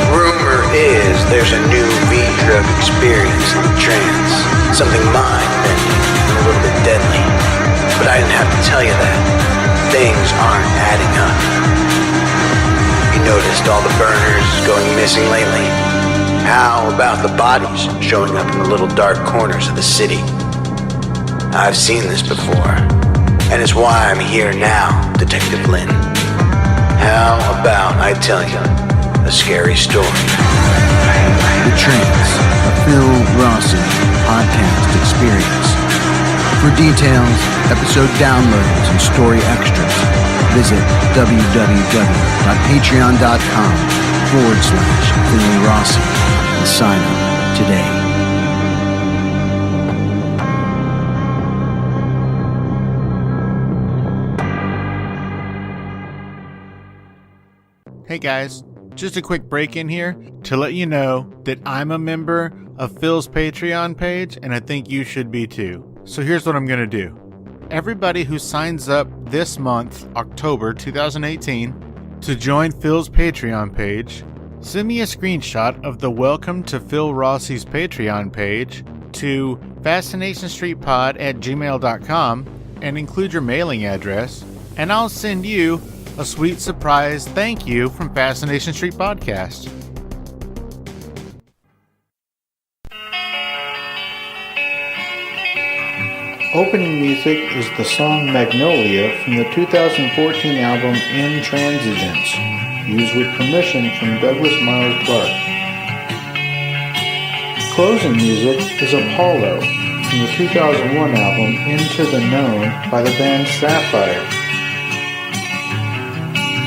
[SPEAKER 4] Rumor is there's a new drug experience in the trance, something mind-bending and a little bit deadly. But I didn't have to tell you that. Things aren't adding up. You noticed all the burners going missing lately? How about the bodies showing up in the little dark corners of the city? I've seen this before, and it's why I'm here now, Detective Lynn. How about I tell you a scary story?
[SPEAKER 5] The Trance, a Phil Rossi podcast experience. For details, episode downloads, and story extras, visit www.patreon.com/Phil Rossi and sign up today.
[SPEAKER 1] Hey guys, just a quick break in here to let you know that I'm a member of Phil's Patreon page, and I think you should be too. So here's what I'm going to do. Everybody who signs up this month, October 2018, to join Phil's Patreon page, send me a screenshot of the Welcome to Phil Rossi's Patreon page to fascinationstreetpod@gmail.com and include your mailing address, and I'll send you a sweet surprise thank you from Fascination Street Podcast. Opening music is the song Magnolia from the 2014 album Intransigence, used with permission from Douglas Miles Clark. Closing music is Apollo from the 2001 album Into the Known by the band Sapphire.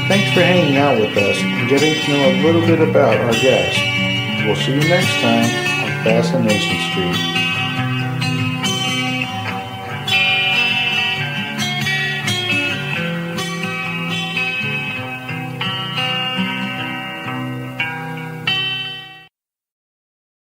[SPEAKER 1] Thanks for hanging out with us and getting to know a little bit about our guest. We'll see you next time on Fascination Street.